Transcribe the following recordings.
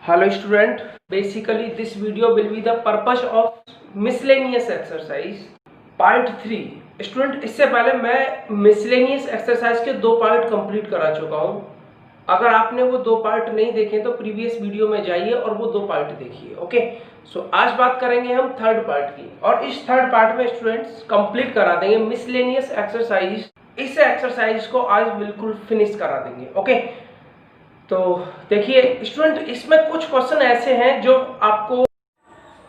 Hello student, basically this video will be the purpose of miscellaneous exercise part 3। Student इससे पहले मैं miscellaneous exercise के 2 part complete करा चुका हूं। अगर आपने वो 2 पार्ट नहीं देखे तो प्रीवियस वीडियो में जाइए और वो 2 पार्ट देखिए। ओके, सो आज बात करेंगे हम थर्ड पार्ट की, और इस थर्ड पार्ट में स्टूडेंट्स कंप्लीट करा देंगे मिसलेनियस एक्सरसाइज। इस एक्सरसाइज को आज बिल्कुल फिनिश करा देंगे। ओके, तो देखिए स्टूडेंट, इसमें कुछ क्वेश्चन ऐसे हैं जो आपको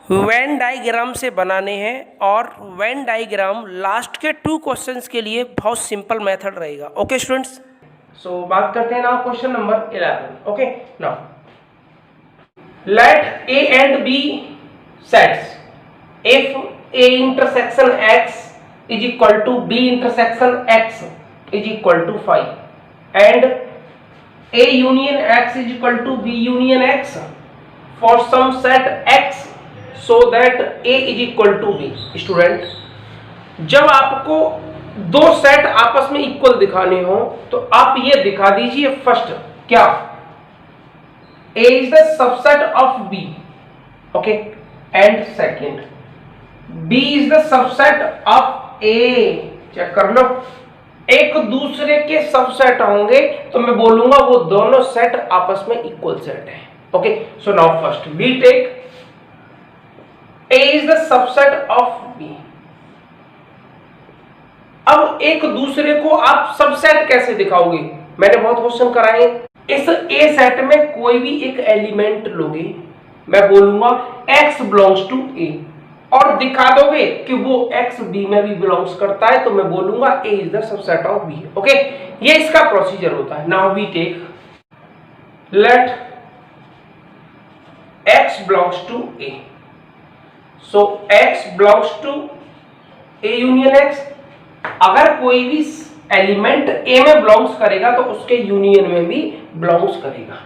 वेन डायग्राम से बनाने हैं, और वेन डायग्राम लास्ट के 2 क्वेश्चंस के लिए बहुत सिंपल मेथड रहेगा। ओके स्टूडेंट्स, सो बात करते हैं ना question number 11। Okay, now let A and B sets if A intersection X is equal to B intersection X is equal to 5 and A union X is equal to B union X for some set X so that A is equal to B। Student, जब आपको 2 set आपस में equal दिखाने हो तो आप ये दिखा दीजिए फर्स्ट क्या, A is the subset of B, okay, and second B is the subset of A। Check कर लो, एक दूसरे के सबसेट होंगे तो मैं बोलूंगा वो दोनों सेट आपस में इक्वल सेट है। Okay, so now first we take A is the subset of B। अब एक दूसरे को आप सबसेट कैसे दिखाओगे? मैंने बहुत क्वेश्चन कराए। इस A सेट में कोई भी एक एलिमेंट लोगे, मैं बोलूंगा X बिलोंग्स टू A, और दिखा दोगे कि वो X B में भी बिलोंग्स करता है तो मैं बोलूंगा A is the subset of B। Okay, ये इसका प्रोसीजर होता है। Now we take let X belongs to A, so X belongs to A union X। अगर कोई भी एलिमेंट A में बिलोंग्स करेगा तो उसके यूनियन में भी बिलोंग्स करेगा।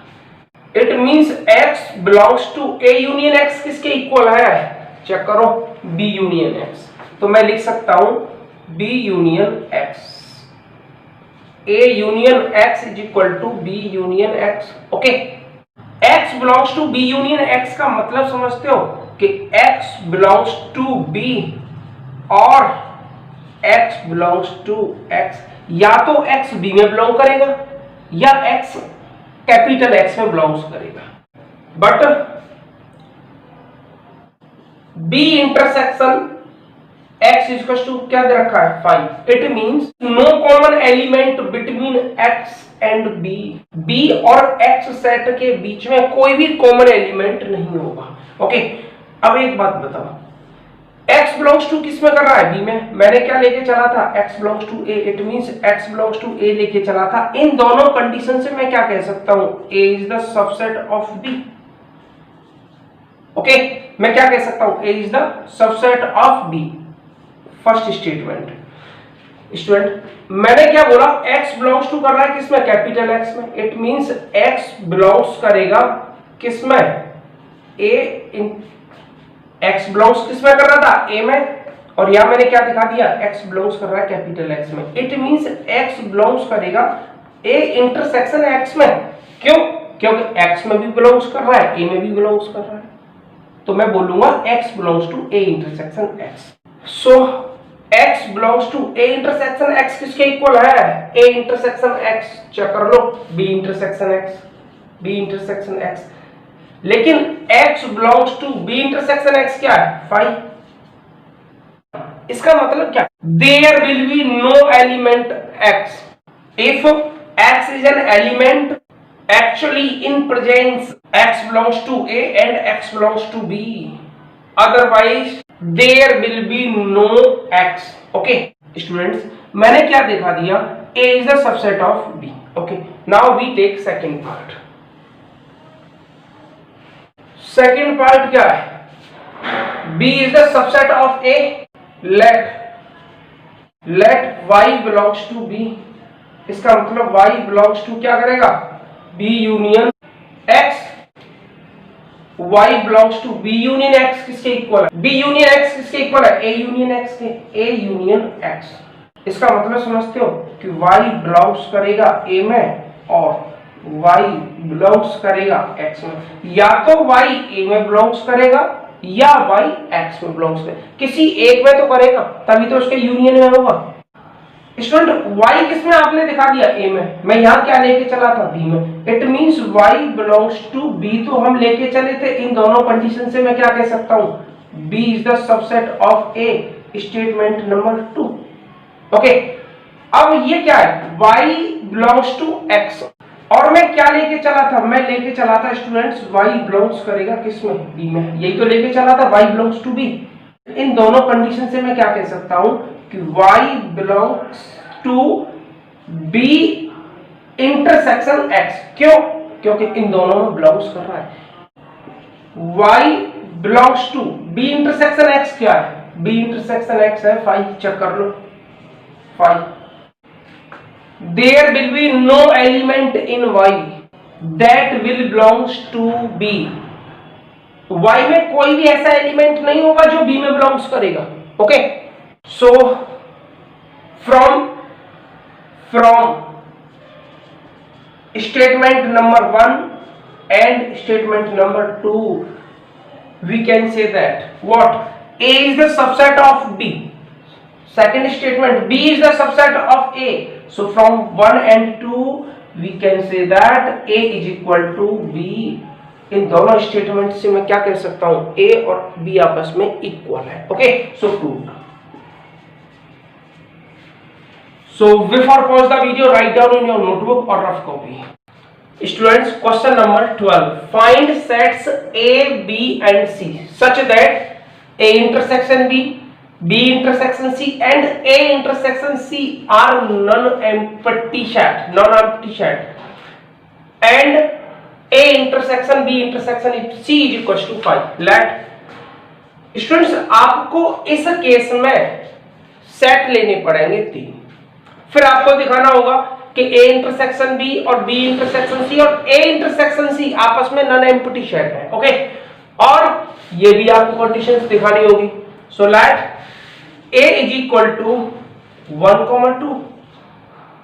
It means X belongs to A union X किसके इक्वल है? चेक करो, B यूनियन X। तो मैं लिख सकता हूं B union X, A union X is equal to B union X। Okay, X belongs to B union X का मतलब समझते हो कि X बिलोंग्स टू B और X बिलोंग्स टू X। या तो X B में बिलोंग करेगा या X कैपिटल X में बिलोंग्स करेगा, but B intersection X equal to क्या दे रखा है? 5। It means no common element between X and B। B और X सेट के बीच में कोई भी कॉमन एलिमेंट नहीं होगा। ओके, अब एक बात बताओ, X बिलोंग्स टू किस में कर रहा है? B में। मैंने क्या लेके चला था? X belongs to A। It means X belongs to A लेके चला था। इन दोनों कंडीशन से मैं क्या कह सकता हूं? A is the subset of B। Okay, मैं क्या कह सकता हूं? A is the subset of B। First statement. Student, मैंने क्या बोला? X बिलोंग्स टू कर रहा है किसमें? कैपिटल X में। इट मींस X बिलोंग्स करेगा किसमें? A इन X बिलोंग्स किसमें कर रहा था? A में, और यहां मैंने क्या दिखा दिया? X बिलोंग्स कर रहा है कैपिटल X में। इट मींस X बिलोंग्स करेगा A इंटरसेक्शन X में। क्यों? क्योंकि X में भी बिलोंग्स कर रहा है, A में भी बिलोंग्स कर रहा है, तो मैं बोलूंगा X belongs to A intersection X। So X belongs to A intersection X किसके इक्वल है? A intersection X। चेक कर लो, B intersection X, B intersection X। लेकिन X belongs to B intersection X क्या है? 5। इसका मतलब क्या? There will be no element X if X is an element actually in presence X belongs to A and X belongs to B, otherwise there will be no X। okay students, मैंने क्या दिखा दिया? A is the subset of B। okay, now we take second part। second part क्या है? B is the subset of A। let Y belongs to B। इसका मतलब Y belongs to क्या करेगा? B union X। Y belongs to B union X किसके equal है? B union X किसके equal है? A यूनियन X के। A union X। इसका मतलब समझते हो कि Y बिलोंग्स करेगा A में और Y बिलोंग्स करेगा x में, या तो y a में बिलोंग्स करेगा या y x में बिलोंग्स करेगा, किसी एक में तो करेगा, तभी तो उसके यूनियन में होगा। स्टूडेंट y किसमें आपने दिखा दिया a में, मैं यहाँ क्या लेके चला था b में, it means y belongs to b, तो हम लेके चले थे इन दोनों कंडीशन से मैं क्या कह सकता हूँ, b is the subset of a, statement number 2। Okay, अब ये क्या है, y बिलोंग्स टू x, और मैं क्या लेके चला था, मैं लेके चला था स्टूडेंट्स y बिलोंग्स करेगा किसमें, b में, यही तो लेके चला था y बिलोंग्स टू b। इन दोनों कंडीशन से मैं क्या कह सकता हूं कि y belongs to b intersection x, क्यों, क्योंकि इन दोनों में बिलोंग्स कर रहा है। y belongs to b intersection x क्या है, b इंटरसेक्शन x है 5, चेक कर लो 5। There will be no element in y that will belongs to b, y में कोई भी ऐसा एलिमेंट नहीं होगा जो b में बिलोंग्स करेगा। Okay, so from statement number 1 and statement number 2 we can say that what a is the subset of b, second statement b is the subset of a, so from 1 and 2 we can say that a is equal to b। इन दोनों statement से मैं क्या कह सकता हूं, a और b आपस में इक्वल है। Okay, so proved. So before pause the video, write down in your notebook or rough copy. Students, question number 12. Find sets A, B and C such that A intersection B, B intersection C and A intersection C are non-empty set, and A intersection B intersection C is equals to 5. Let students, आपको इस case में set लेने पड़ेंगे 3, फिर आपको दिखाना होगा कि A इंटरसेक्शन B और B इंटरसेक्शन C और A इंटरसेक्शन C आपस में नॉन एम्प्टी सेट है। ओके, और ये भी आपको कंडीशंस दिखानी होगी। So let A is equal to 1,2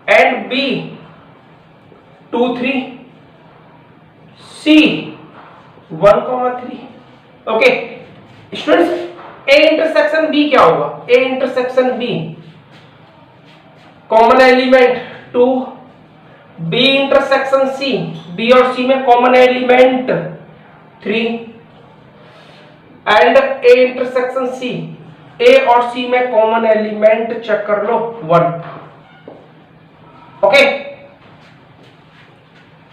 and B 2, 3, C 1,3। Okay students, A intersection B क्या होगा, A intersection B common element 2, B intersection C, B और C में common element 3 and A intersection C, A और C में common element check कर लो 1। Okay,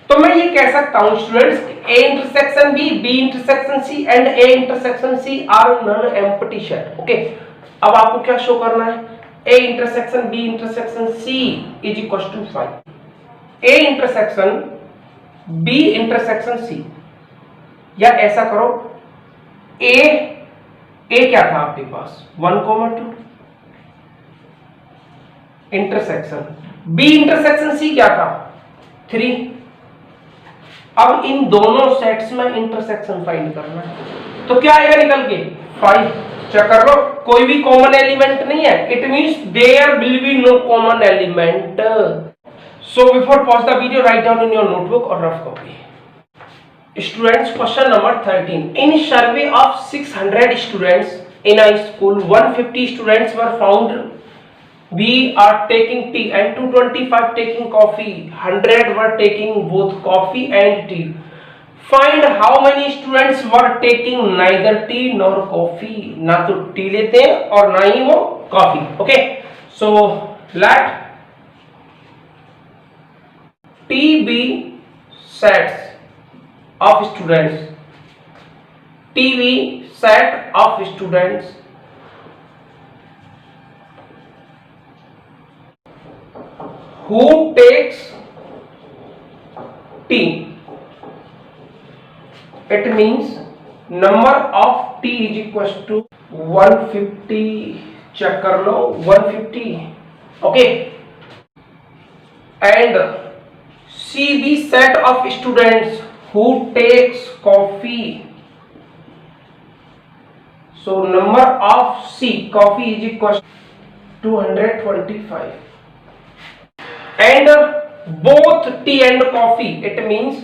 तो मैं ये कह सकता हूं students, A intersection B, B intersection C and A intersection C are non empty set. Okay, अब आपको क्या शो करना है, A intersection B intersection C is equal to 5, A intersection B intersection C, या ऐसा करो A क्या था आपके पास 1,2 इंटरसेक्शन, B इंटरसेक्शन C क्या था 3। अब इन दोनों सेट्स में इंटरसेक्शन फाइंड करना है, तो क्या आएगा निकल के 5। चेक कर लो, कोई भी कॉमन एलिमेंट नहीं है, it means there will be no common element. So before pause the video, write down in your notebook और rough copy. Students, question number 13। In survey of 600 students in a school, 150 students were found we are taking tea and 225 taking coffee, 100 were taking both coffee and tea. Find how many students were taking neither tea nor coffee, ना तो T लेते हैं और ना ही वो coffee. Okay, so let T be sets of students, T be set of students who takes tea, it means number of tea is equals to 150, check कर लो 150। okay, and CB set of students who takes coffee, so number of C coffee is equals to 225 and both tea and coffee, it means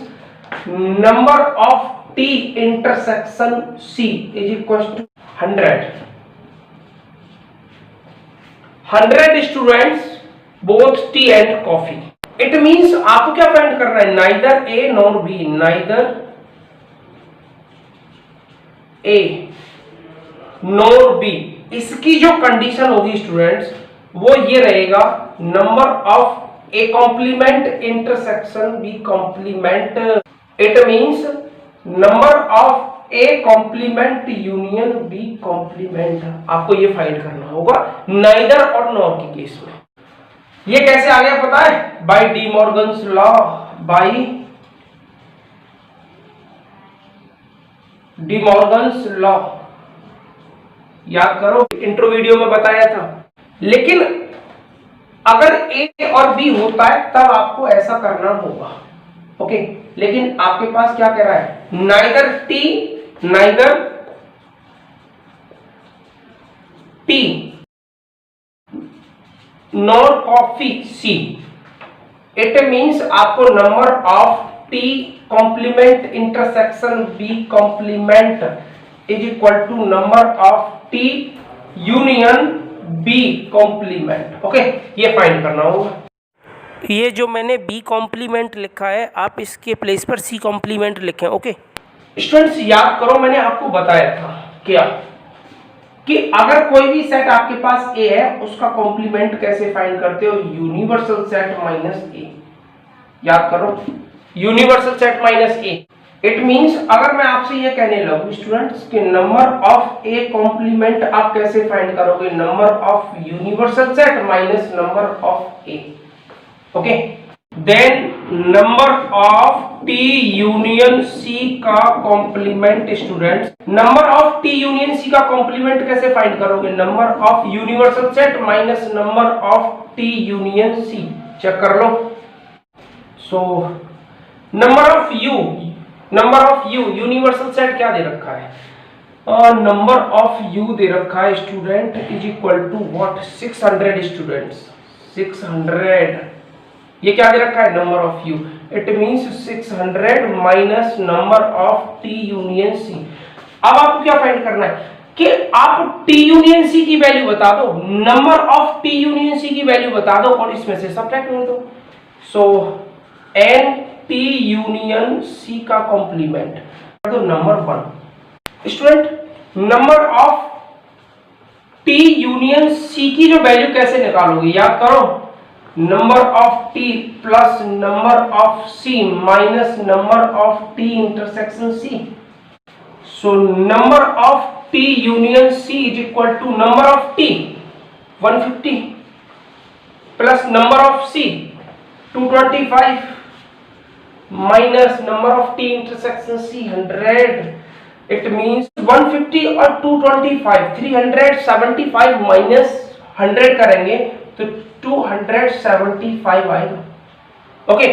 number of T intersection C is equal to 100. 100 students both tea and coffee. It means आपको क्या find करना है, neither A nor B, neither A nor B. इसकी जो condition होगी students वो ये रहेगा, number of A complement intersection B complement. It means number of A complement union B complement. आपको ये फाइंड करना होगा नाइदर और नॉर के केस में. ये कैसे आ गया पता है, by De Morgan's law. By De Morgan's law, याद करो, इंट्रो वीडियो में बताया था. लेकिन अगर ए और बी होता है तब आपको ऐसा करना होगा. ओके, लेकिन आपके पास क्या कह रहा है, neither tea nor coffee C. It means आपको number of T complement intersection B complement is equal to number of T union B complement. Okay, ये फाइंड करना होगा. ये जो मैंने बी कॉम्प्लीमेंट लिखा है आप इसके प्लेस पर सी कॉम्प्लीमेंट लिखें. ओके स्टूडेंट्स, याद करो मैंने आपको बताया था क्या कि अगर कोई भी सेट आपके पास ए है उसका कॉम्प्लीमेंट कैसे फाइंड करते हो, यूनिवर्सल सेट माइनस ए. याद करो, universal set minus A. It means अगर मैं आपसे ये कहने लगूं स्टूडेंट्स कि नंबर ऑफ ए कॉम्प्लीमेंट आप कैसे फाइंड करोगे, number of universal set minus number of A. Okay, then number of T union C का complement. Students, number of T union C का कॉम्प्लीमेंट कैसे फाइंड करोगे, number of universal set minus number of T union C. Check कर लो. So number of you universal set क्या दे रखा है, नंबर ऑफ यू दे रखा है student is equal to what, 600. Students 600, ये क्या दे रखा है, number of U. It means 600 minus number of T union C. अब आपको क्या फाइंड करना है कि आप टी यूनियन सी की वैल्यू बता दो, number of T union C की वैल्यू बता दो और इसमें से सब्ट्रैक्ट कर दो. So N T union C का कॉम्प्लीमेंट कर दो number 1. Student, number of T union C की जो वैल्यू कैसे निकालोगे, याद करो, number of T plus number of C minus number of T intersection C. So number of T union C is equal to number of T 150 plus number of C 225 minus number of T intersection C 100. It means 150 और 225 375 minus 100 करेंगे तो 275 आएगा. Okay,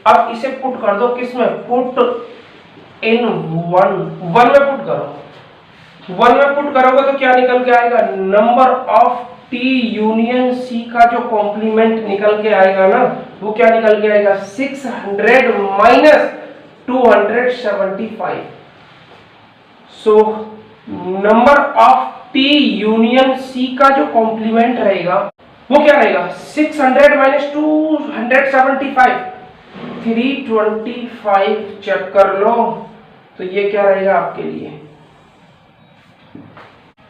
अब इसे put कर दो किसमें, put in one में पुट करो. 1 में पुट करोगे तो क्या निकल के आएगा, number of T union C का जो कॉम्प्लीमेंट निकल के आएगा ना वो क्या निकल के आएगा, 600 minus 275. So number of T union C का जो कॉम्प्लीमेंट रहेगा वो क्या रहेगा, 600 माइनस 275 325. चेक कर लो तो ये क्या रहेगा आपके लिए,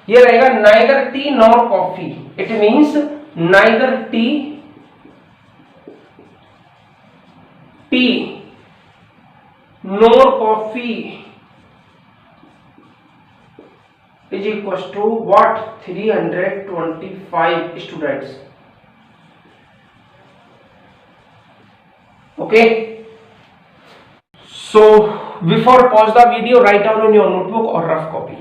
ये रहेगा neither tea nor coffee. It means neither tea nor coffee is equal to what, 325. Students okay, so before pause the video, write down in your notebook or rough copy.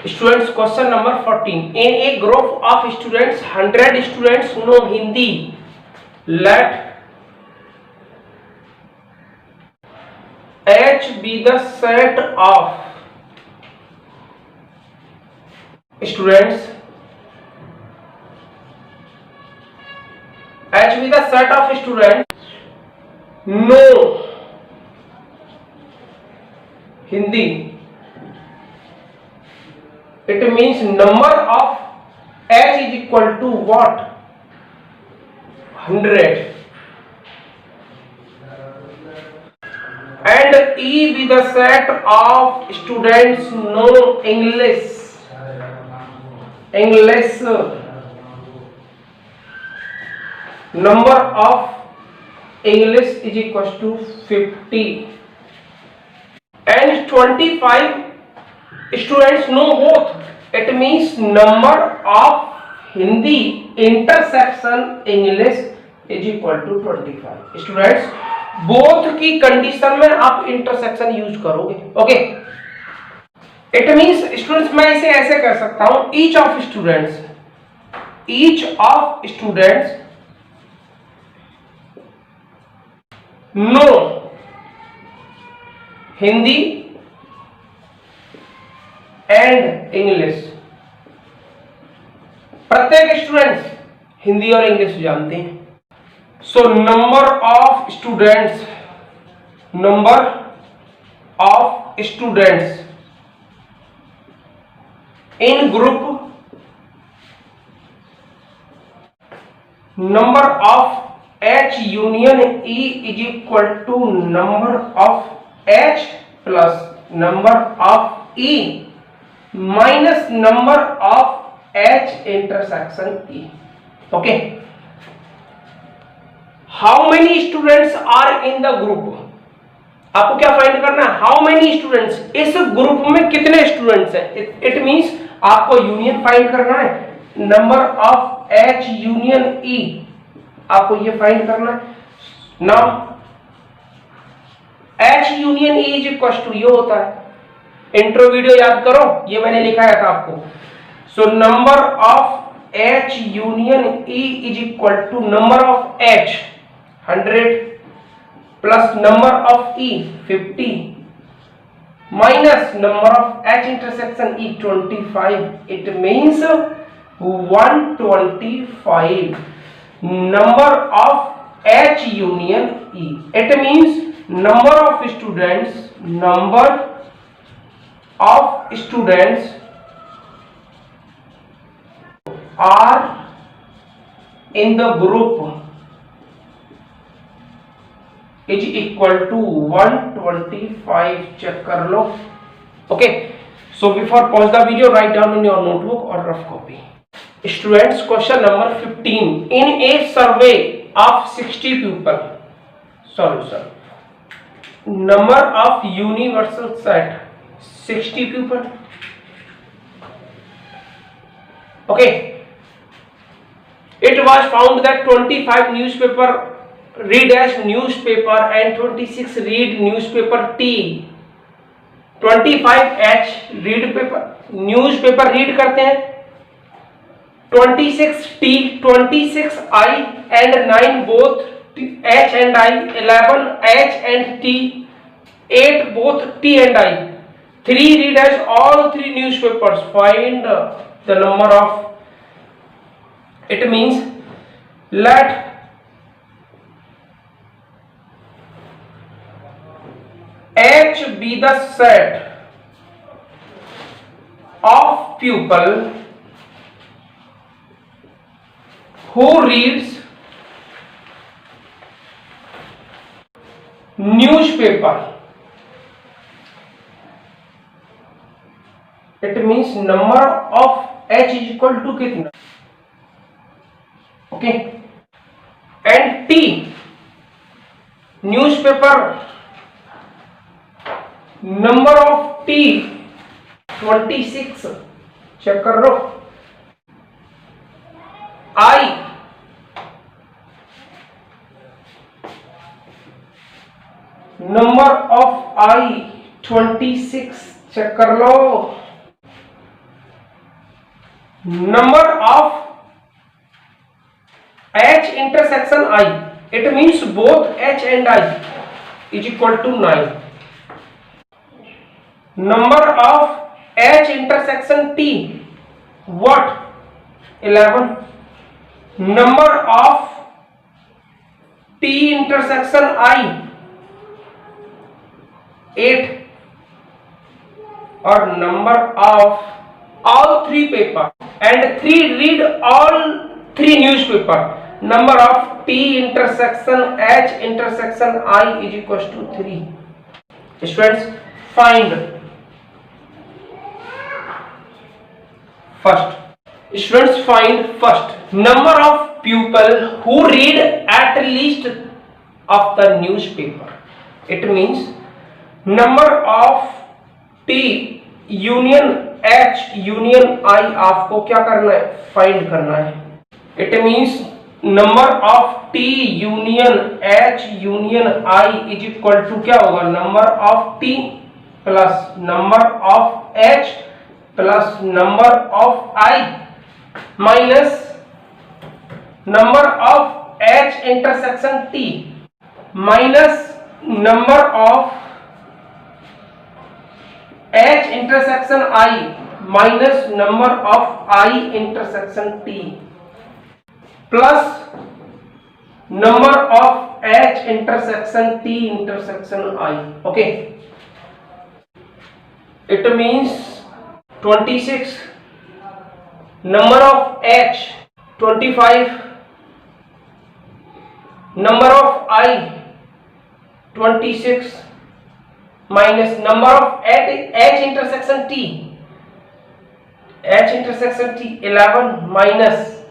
Students, question number 14. In a group of students, 100 students know Hindi. Let H be the set of students. H be the set of students know Hindi. It means number of H is equal to what? 100. And E be the set of students know English. Number of English is equal to 50. And 25 students know both. It means number of Hindi intersection English is equal to 25. Students, both की condition में आप intersection use करोगे. Okay, it means students, मैं इसे ऐसे कर सकता हूं, each of students know Hindi and English. प्रत्येक स्टूडेंट्स हिंदी और इंग्लिश जानते हैं. So number of students in group, number of H union E is equal to number of H plus number of E minus number of H intersection E. Okay. How many students are in the group. आपको क्या find करना है? How many students, इस group में कितने students हैं. It means आपको union find करना है. Number of H union E आपको ये फाइंड करना है. Now H union E is equal to, ये होता है, इंट्रो वीडियो याद करो, ये मैंने लिखाया था आपको. So number of H union E is equal to number of H 100 plus number of E 50 minus number of H intersection E 25. It means 125 number of H union E. It means number of students are in the group is equal to 125. Check कर लो. Okay, so before pause the video, write down in your notebook और rough copy. Students, question number 15. In a survey of 60 people, solution. Number of universal set 60 people. Okay, it was found that 25 newspaper read as newspaper and 26 read newspaper T. 25 H read paper newspaper read करते हैं, 26 T, 26 I and 9 both H and I, 11 H and T, 8 both T and I, 3 read as all 3 newspapers. Find the number of. It means let H be the set of pupil who reads newspaper. It means number of H is equal to कितना. Okay, and T newspaper, number of T 26. Check कर लो. I number of I 26. Check कर लो. number of H intersection I, it means both H and I is equal to 9. Number of H intersection T, what? 11. Number of T intersection I, 8. or number of all 3 paper and 3 read all 3 newspaper, number of T intersection H intersection I is equals to 3. Students, find first. Students, find first number of people who read at least of the newspaper. It means number of T union H union I आपको क्या करना है, find करना है. It means number of T union H union I is equal to क्या होगा, number of T plus number of H plus number of I minus number of H intersection T minus number of H intersection I minus number of I intersection T plus number of H intersection T intersection I. Okay, it means 26, number of H 25, number of I 26 minus number of H intersection T, H intersection T 11 minus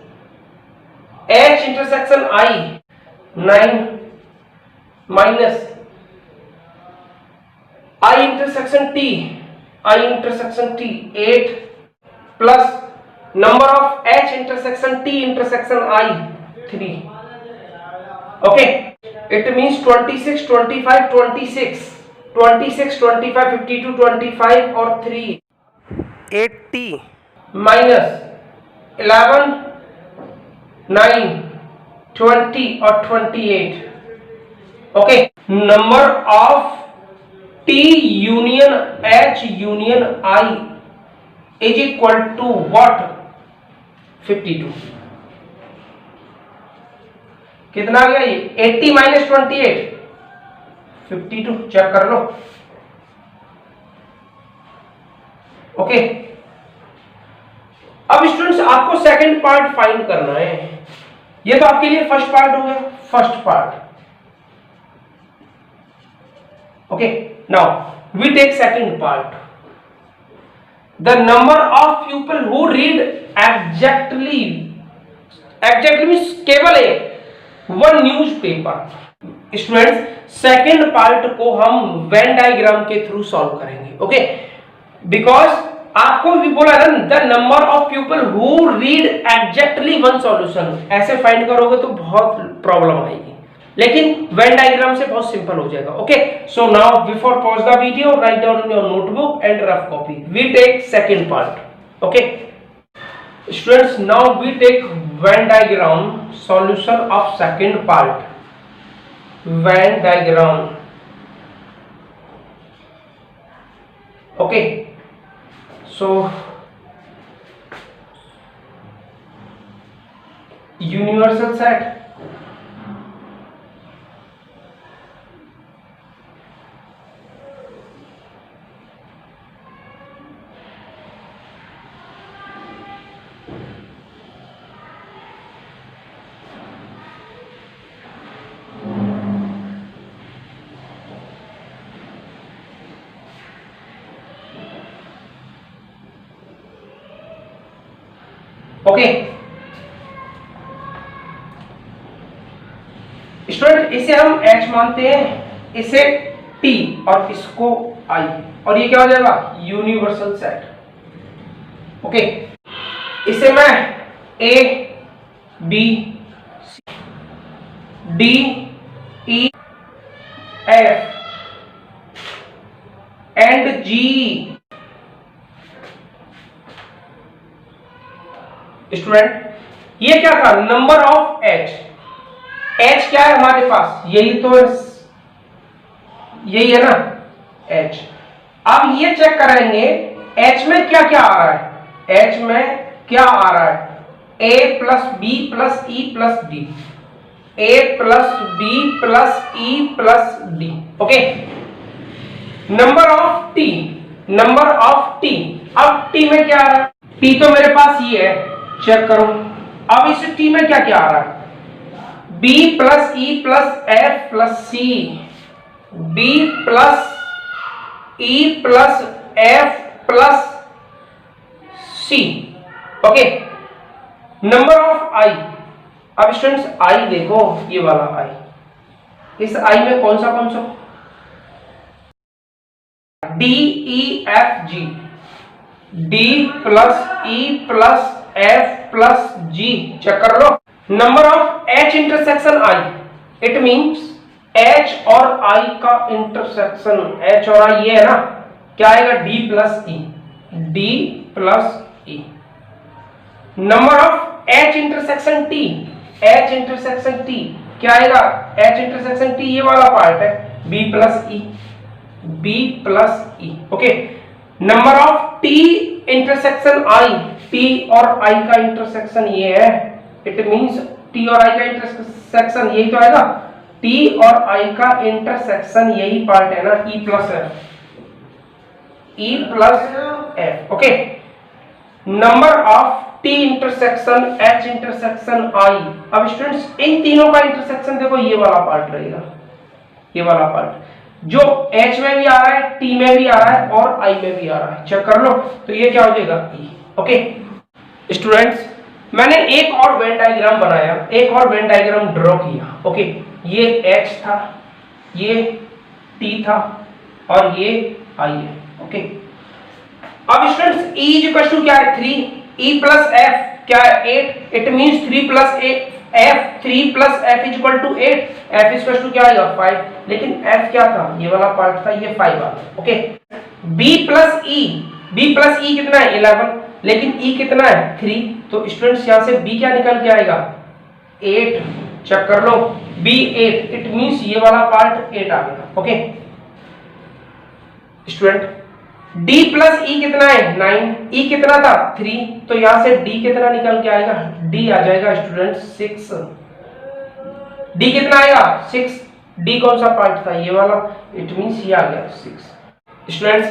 H intersection I 9 minus I intersection T 8 plus number of H intersection T intersection I 3. Okay, it means 26, 25, 26, 26, 25, 52, 25 or 3, 80 minus 11, 9, 20 or 28. Okay, number of T union H union I is equal to what, 52. कितना आ गया ये, 80 minus 28, 52. Check कर लो. Okay, अब students आपको second part find करना है. ये तो आपके लिए फर्स्ट पार्ट हो गया, first part. Okay, now we take second part. The number of people who read exactly means केवल one newspaper. Students, second part को हम वेन डायग्राम के थ्रू सॉल्व करेंगे. ओके, बिकॉज आपको भी बोला ना, the number of people who read exactly one solution. ऐसे फाइंड करोगे तो बहुत प्रॉब्लम आएगी, लेकिन वेन डायग्राम से बहुत सिंपल हो जाएगा. Okay, so now before pause the video, write down in your notebook and rough copy. We take second part. Okay students, now we take Venn diagram solution of second part. Venn diagram. Okay, so universal set. Okay student, इसे हम H मानते हैं, इसे T और इसको I, और ये क्या हो जाएगा, यूनिवर्सल सेट. ओके, इसे मैं A B C D E F and G. Student, ये क्या था, नंबर ऑफ H. H क्या है हमारे पास, यही तो यही है ना H. अब ये चेक करेंगे H में क्या क्या आ रहा है. H में क्या आ रहा है, A plus B plus E plus D, A plus B plus E plus D. Okay, number of T number of T. अब टी में क्या आ रहा है, टी तो मेरे पास ये है, चेक करो। अब इस टी में क्या क्या आ रहा है, b plus E plus F plus C, b plus E plus F plus C. Okay, number of I. अब स्टूडेंट्स आई देखो, ये वाला आई, इस आई में कौन सा D E F G, D plus E plus F plus G, check कर लो। Number of H intersection I, it means H और आई का इंटरसेक्शन, एच और आई ये है ना, क्या आएगा, D plus E, D plus E. Number of H intersection T, H intersection T क्या आएगा, एच इंटरसेक्शन टी ये वाला पार्ट है, B plus E, B plus E. Okay, number of T intersection I, T और I का intersection ये है, it means T और आई का इंटरसेक्शन यही तो आएगा, टी और आई का इंटरसेक्शन यही पार्ट है ना, E plus F, E plus F. Okay, number of T intersection H intersection I. अब स्टूडेंट्स इन तीनों का इंटरसेक्शन देखो, ये वाला पार्ट रहेगा, ये वाला पार्ट जो एच में भी आ रहा है, टी में भी आ रहा है और आई में भी आ रहा है, चेक कर लो। तो ये क्या हो जाएगा, ई। ओके स्टूडेंट्स, मैंने एक और वेन डायग्राम बनाया, एक और वेन डायग्राम ड्रॉ किया। ओके, ये एच था, ये टी था और ये आई है। ओके, अब स्टूडेंट्स E इक्वल टू क्या है, 3, E प्लस F क्या है, 8, it means 3 plus F, 3 plus F is equal to 8, F is equal to क्या आएगा, 5, लेकिन F क्या था, ये वाला पार्ट था, ये 5 आ गया। ओके, B प्लस E कितना है, 11, लेकिन E कितना है, 3, तो स्टूडेंट्स यहां से B क्या निकल के आएगा, 8, चेक कर लो, B 8, इट मींस ये वाला पार्ट 8 आ गया। Okay student, D plus E कितना है, 9, E कितना था, 3, तो यहां से D कितना निकल के आएगा, D आ जाएगा स्टूडेंट 6, D कितना आएगा, 6, D कौन सा पार्ट था, ये वाला, इट मींस ये आ गया 6। स्टूडेंट्स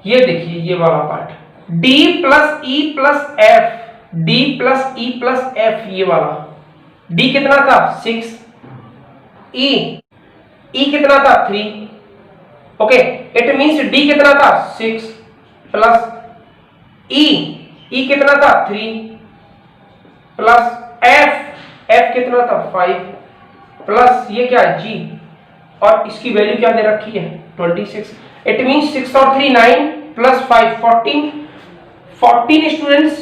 ये देखिए, ये वाला part D plus E plus F, D plus E plus F, ये वाला D कितना था, 6, E कितना था, 3। ओके, इट मींस D कितना था, 6 प्लस E कितना था, 3 प्लस F कितना था, 5 प्लस ये क्या है, G, और इसकी वैल्यू क्या दे रखी है, 26। इट मींस 6 और 3 9 प्लस 5 14 स्टूडेंट्स,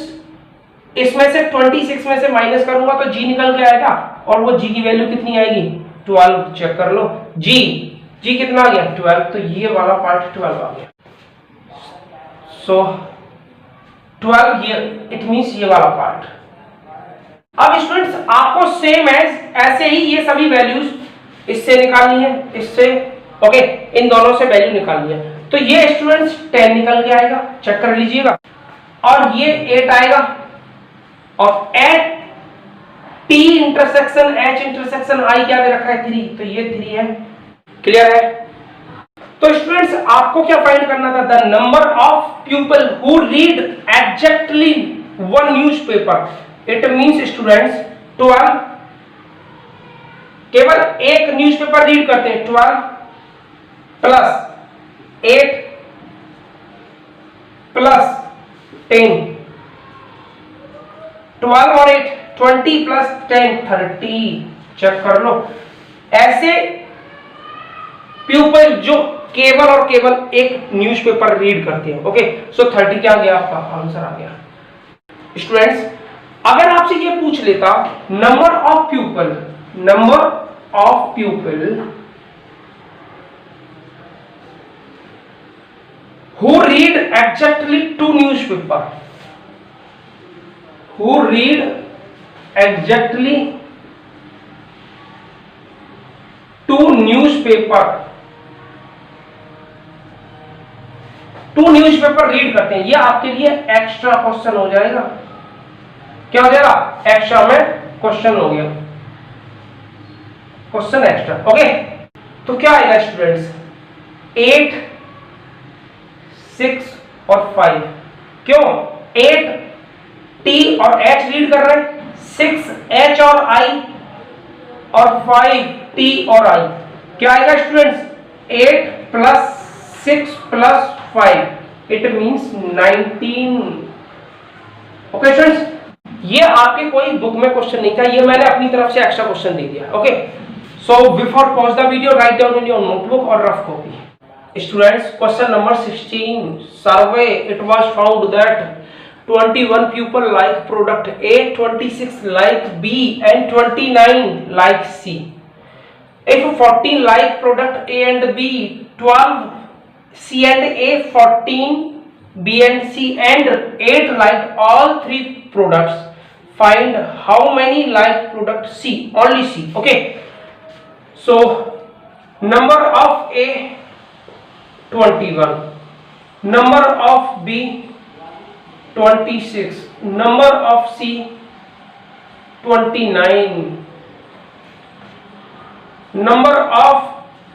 इसमें से 26 में से माइनस करूंगा तो G निकल के आएगा, और वो G की वैल्यू कितनी आएगी, 12, चेक कर लो, G कितना आ गया, 12, तो ये वाला पार्ट 12 आ गया। सो 12 हियर, इट मींस ये वाला पार्ट। अब स्टूडेंट्स आपको सेम एज ऐसे ही ये सभी वैल्यूज इससे निकालनी है, इससे, ओके, इन दोनों से वैल्यू निकालनी है। तो ये स्टूडेंट्स 10 निकल के आएगा, चेक कर लीजिएगा, और ये 8 आएगा, और eight T intersection H intersection I क्या दे रखा है, 3, तो ये 3 है। क्लियर है? तो स्टूडेंट्स आपको क्या फाइंड करना था, the number of people who read exactly one newspaper, it means students 12, केवल एक न्यूज़पेपर रीड करते हैं, 12 प्लस 8 प्लस 10, 12 और 8 20 प्लस 10 30, चेक कर लो। ऐसे पीपल जो केवल और केवल एक न्यूज़पेपर रीड करते हैं। ओके, सो 30 क्या आ गया, आपका आंसर आ गया। स्टूडेंट्स अगर आपसे ये पूछ लेता number of people who read exactly 2 newspaper, who read exactly 2 newspaper, 2 newspaper read करते हैं, ये आपके लिए एक्स्ट्रा क्वेश्चन हो जाएगा। क्या हो जाएगा, एक्स्ट्रा में क्वेश्चन हो गया, क्वेश्चन एक्स्ट्रा। ओके, तो क्या आएगा स्टूडेंट्स, 8 6 और 5। क्यों? 8 T और H रीड कर रहे हैं, 6 H और I और 5 T और I। क्या आएगा students? 8 plus 6 plus 5 it means 19। Okay students, ये आपके कोई बुक में क्वेश्चन नहीं था, ये मैंने अपनी तरफ से एक्स्ट्रा क्वेश्चन दे दिया। Okay, so before pause the video write down in your notebook और rough copy. Students, question number 16, survey it was found that 21 people like product A, 26 like B and 29 like C. If 14 like product A and B, 12 C and A, 14 B and C and 8 like all three products, find how many like product C, only C. Okay, so number of A 21, number of B 26, number of C 29, number of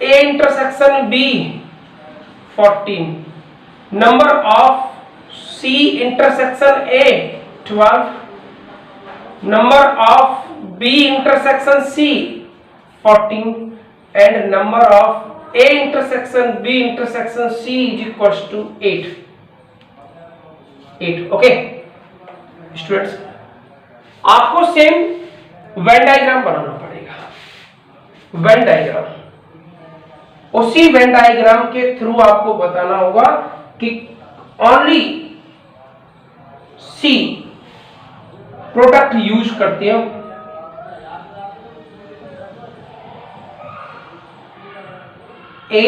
A intersection B 14, number of C intersection A 12, number of B intersection C 14 and number of A intersection B intersection C is equals to 8. Okay students, आपको same Venn diagram बनाना पड़ेगा। Venn diagram, उसी Venn diagram के through आपको बताना होगा कि only सी product use करते हैं। ए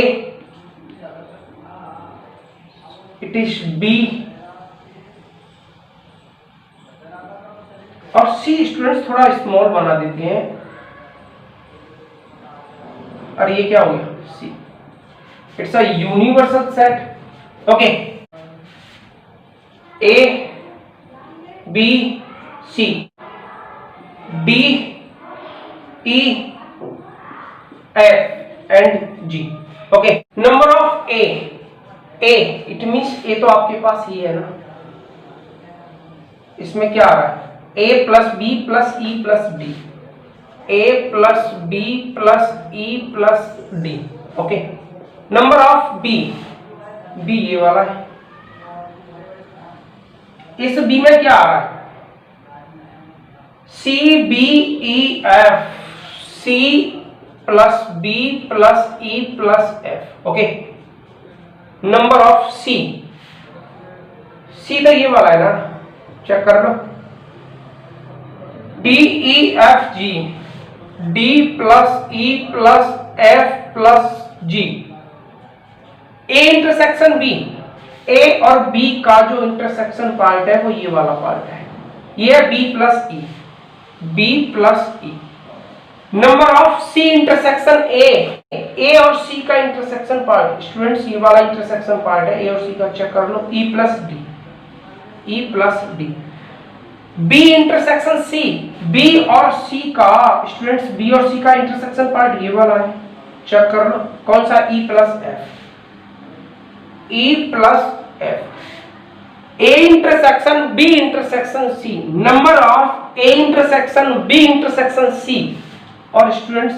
इट इज बी और सी स्टूडेंट्स थोड़ा स्मॉल बना देते हैं। और ये क्या हो गया? C. It's a universal set. Okay, A B C D E F and G. Okay, number of A, A it means A तो आपके पास ही है ना, इसमें क्या आ रहा है? A plus B plus E plus D, A plus B plus E plus D. Okay, number of B, B ये वाला है, इस बी में क्या आ रहा है? C B E F, C plus B plus E plus F. Okay, number of C, C तो ये वाला है ना, चेक कर लो, D E F G, D plus E plus F plus G. A intersection B, A और B का जो इंटरसेक्शन पार्ट है वो ये वाला पार्ट है, ये है B plus E, B plus E. Number of C intersection A और सी का इंटरसेक्शन पार्ट स्टूडेंट्स ये वाला इंटरसेक्शन पार्ट है, ए और सी का चेक कर लो, E plus D, E plus D. B intersection C, B और सी का स्टूडेंट्स बी और सी का इंटरसेक्शन पार्ट ये वाला है, चेक कर लो कौन सा? E plus F, E plus F. A intersection B intersection C, number of A intersection B intersection C. और स्टूडेंट्स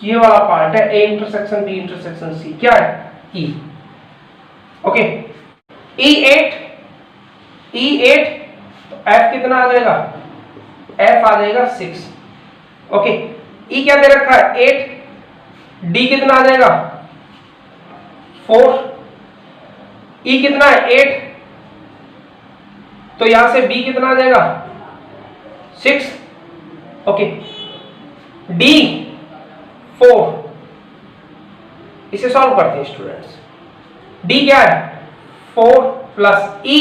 ये वाला पार्ट है A intersection B intersection C, क्या है? ई। ओके, E8, E8 तो F कितना आ जाएगा? F आ जाएगा 6। ओके, E क्या दे रखा है? 8। D कितना आ जाएगा? 4। E कितना है? 8। तो यहां से B कितना आ जाएगा? 6। Okay, D 4। इसे सॉल्व करते हैं स्टूडेंट्स। D क्या है? 4 प्लस E,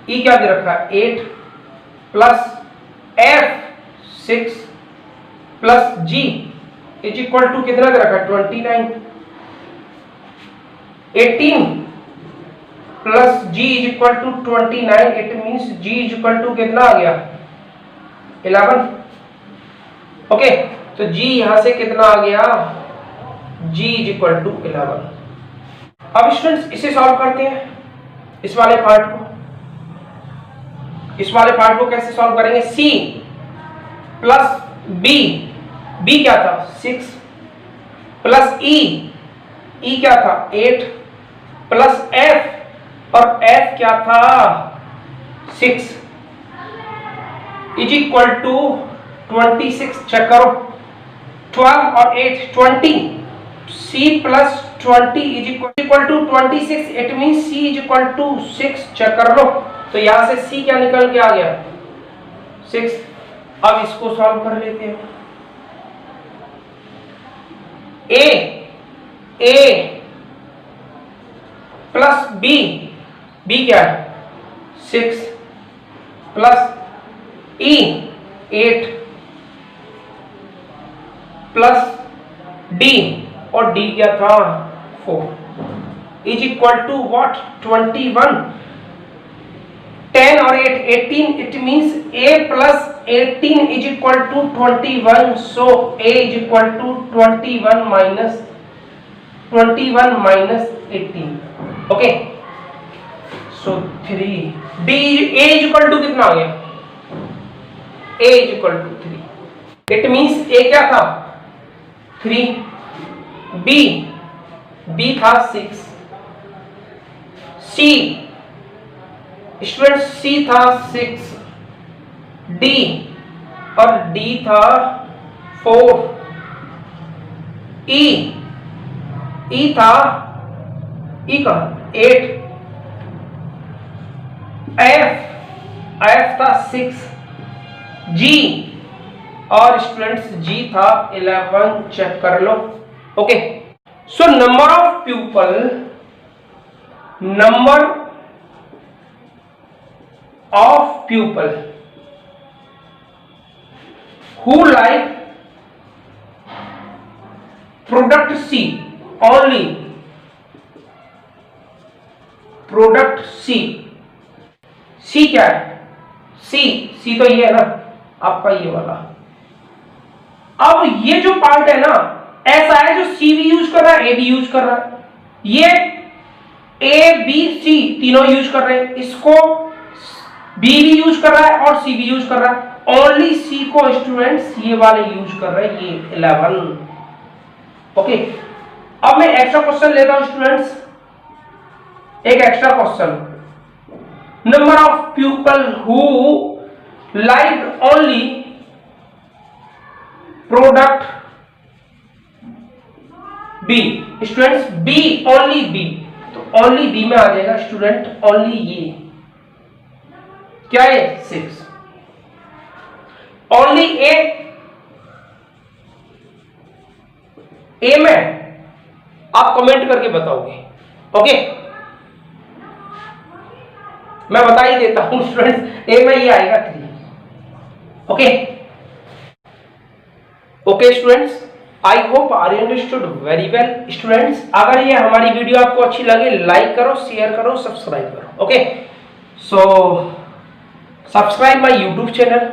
E क्या दे रखा है? 8 plus F 6 plus G is equal to कितना दे रखा है? 29। 18 plus G is equal to 29, it means G is equal to कितना आ गया? 11। ओके, तो G यहां से कितना आ गया? G is equal to 11। अब स्टूडेंट्स इसे सॉल्व करते हैं। इस वाले पार्ट को कैसे सॉल्व करेंगे? c प्लस b क्या था 6 प्लस e क्या था 8 प्लस f और f क्या था 6 इज इक्वल टू 26। चेक करो 12 और 8 20 c plus 20 is equal to 26। It mean c is equal to 6। Check कर लो। तो यहां से c क्या निकल के आ गया 6। अब इसको सॉल्व कर लेते हैं। a प्लस b क्या है 6 प्लस e 8 प्लस d और d क्या था 4 इज इक्वल टू व्हाट 21। 10 और 8 18 it means a plus 18 is equal to 21। So a is equal to 21 minus 18। Okay so 3 d a is equal to कितना आ गया a is equal to 3। It means a क्या था 3 b था 6 c student c था 6 d और d था 4 e था e का 8 f था 6 g और स्टूडेंट्स g था 11। चेक कर लो। Okay so number of pupil who like product c only, product c क्या है c तो ये है ना आपका ये वाला। अब ये जो पार्ट है ना ऐसा है जो c भी यूज कर रहा है a भी यूज कर रहा है। ये a b c तीनों यूज कर रहे हैं। इसको b भी यूज कर रहा है और c भी यूज कर रहा है। ओनली c को स्टूडेंट्स ये वाले यूज कर रहे हैं ये 11। ओके अब मैं एक्स्ट्रा क्वेश्चन लेता हूं स्टूडेंट्स। एक extra question number of people who like only product b। Students b only b तो ओनली b में आ जाएगा स्टूडेंट ओनली ये क्या है 6। ओनली ए में आप कमेंट करके बताओगे। ओके मैं बता ही देता हूं स्टूडेंट्स ए में ये आएगा 3। Okay students I hope are you understood very well. Students अगर ये हमारी वीडियो आपको अच्छी लगे लाइक करो शेयर करो सब्सक्राइब करो। Okay so subscribe my YouTube channel.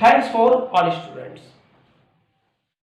Thanks for all students.